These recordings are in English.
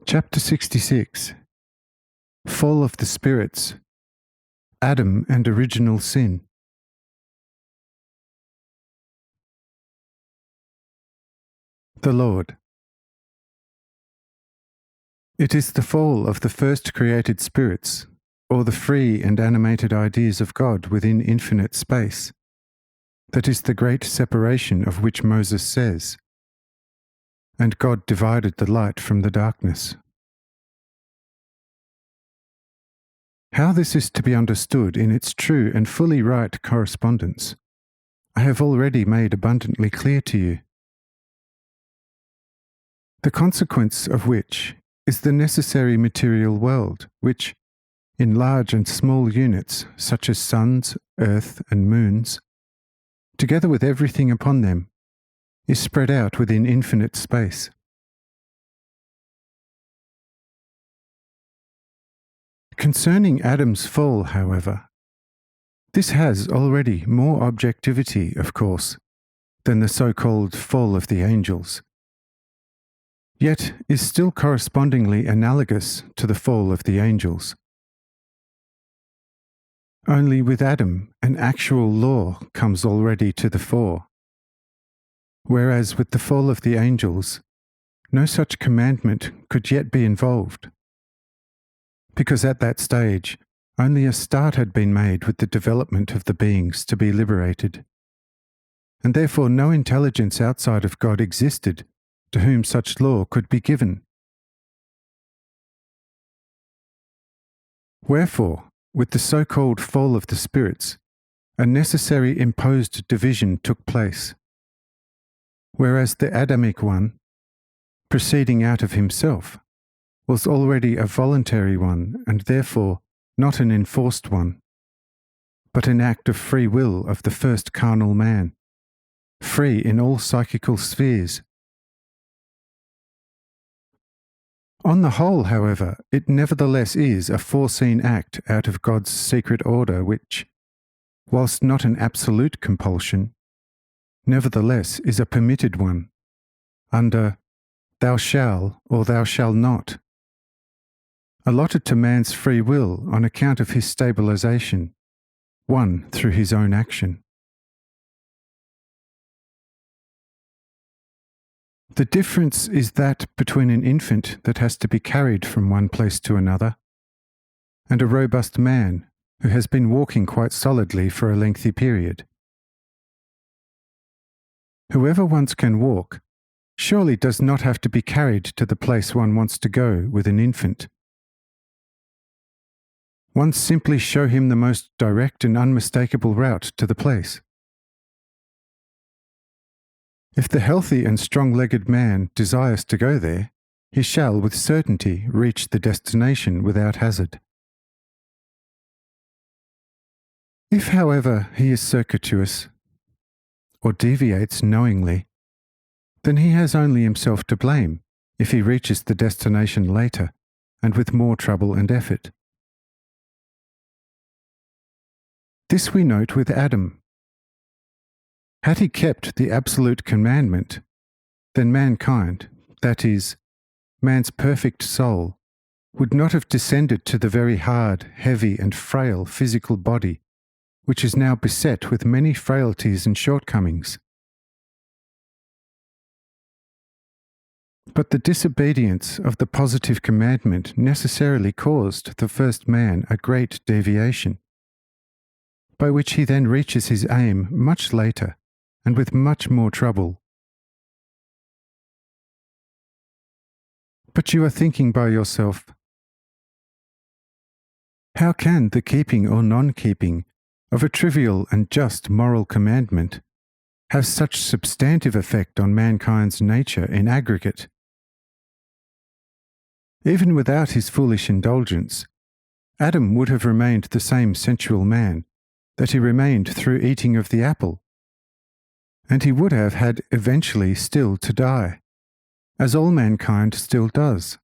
Chapter 66. Fall of the Spirits, Adam and Original Sin. The Lord. It is the fall of the first created spirits, or the free and animated ideas of God within infinite space, that is the great separation of which Moses says, "And God divided the light from the darkness." How this is to be understood in its true and fully right correspondence, I have already made abundantly clear to you. The consequence of which is the necessary material world, which, in large and small units such as suns, earth, and moons, together with everything upon them, is spread out within infinite space. Concerning Adam's fall, however, this has already more objectivity, of course, than the so-called fall of the angels, yet is still correspondingly analogous to the fall of the angels. Only with Adam an actual law comes already to the fore, whereas with the fall of the angels no such commandment could yet be involved, because at that stage only a start had been made with the development of the beings to be liberated, and therefore no intelligence outside of God existed to whom such law could be given. Wherefore, with the so-called fall of the spirits, a necessary imposed division took place, whereas the Adamic one, proceeding out of himself, was already a voluntary one and therefore not an enforced one, but an act of free will of the first carnal man, free in all psychical spheres. On the whole, however, it nevertheless is a foreseen act out of God's secret order which, whilst not an absolute compulsion, nevertheless is a permitted one, under "thou shalt" or "thou shalt not," allotted to man's free will on account of his stabilization, won through his own action. The difference is that between an infant that has to be carried from one place to another, and a robust man who has been walking quite solidly for a lengthy period. Whoever once can walk surely does not have to be carried to the place one wants to go with an infant. One simply show him the most direct and unmistakable route to the place. If the healthy and strong-legged man desires to go there, he shall with certainty reach the destination without hazard. If, however, he is circuitous, or deviates knowingly, then he has only himself to blame if he reaches the destination later and with more trouble and effort. This we note with Adam. Had he kept the absolute commandment, then mankind, that is, man's perfect soul, would not have descended to the very hard, heavy, and frail physical body, which is now beset with many frailties and shortcomings. But the disobedience of the positive commandment necessarily caused the first man a great deviation, by which he then reaches his aim much later and with much more trouble. But you are thinking by yourself, how can the keeping or non-keeping of a trivial and just moral commandment have such substantive effect on mankind's nature in aggregate? Even without his foolish indulgence, Adam would have remained the same sensual man that he remained through eating of the apple, and he would have had eventually still to die, as all mankind still does.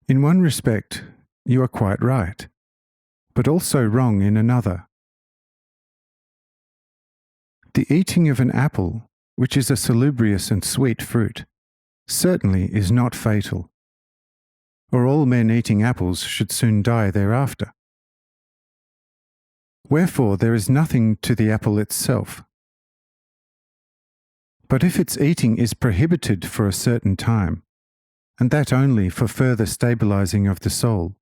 In one respect, you are quite right, but also wrong in another. The eating of an apple, which is a salubrious and sweet fruit, certainly is not fatal, or all men eating apples should soon die thereafter. Wherefore there is nothing to the apple itself. But if its eating is prohibited for a certain time, and that only for further stabilizing of the soul,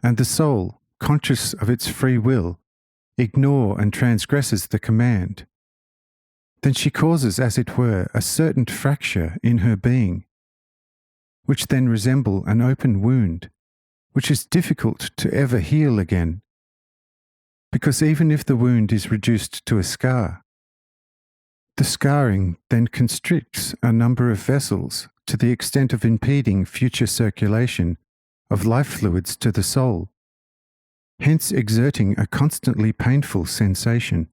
and the soul, conscious of its free will, ignore and transgresses the command, then she causes, as it were, a certain fracture in her being, which then resemble an open wound, which is difficult to ever heal again, because even if the wound is reduced to a scar, the scarring then constricts a number of vessels to the extent of impeding future circulation of life fluids to the soul, hence exerting a constantly painful sensation.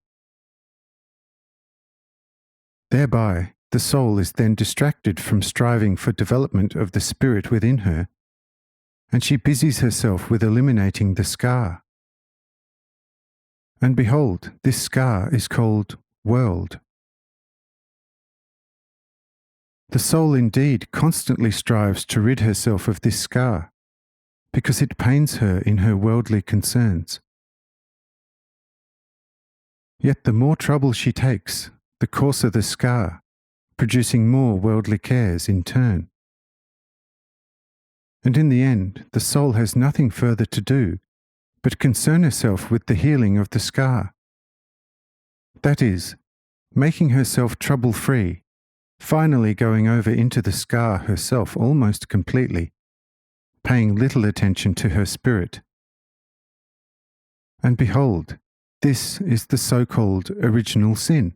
Thereby, the soul is then distracted from striving for development of the spirit within her, and she busies herself with eliminating the scar. And behold, this scar is called world. The soul indeed constantly strives to rid herself of this scar, because it pains her in her worldly concerns. Yet the more trouble she takes, the coarser the scar, producing more worldly cares in turn. And in the end, the soul has nothing further to do but concern herself with the healing of the scar. That is, making herself trouble-free, finally going over into the scar herself almost completely, paying little attention to her spirit. And behold, this is the so-called original sin.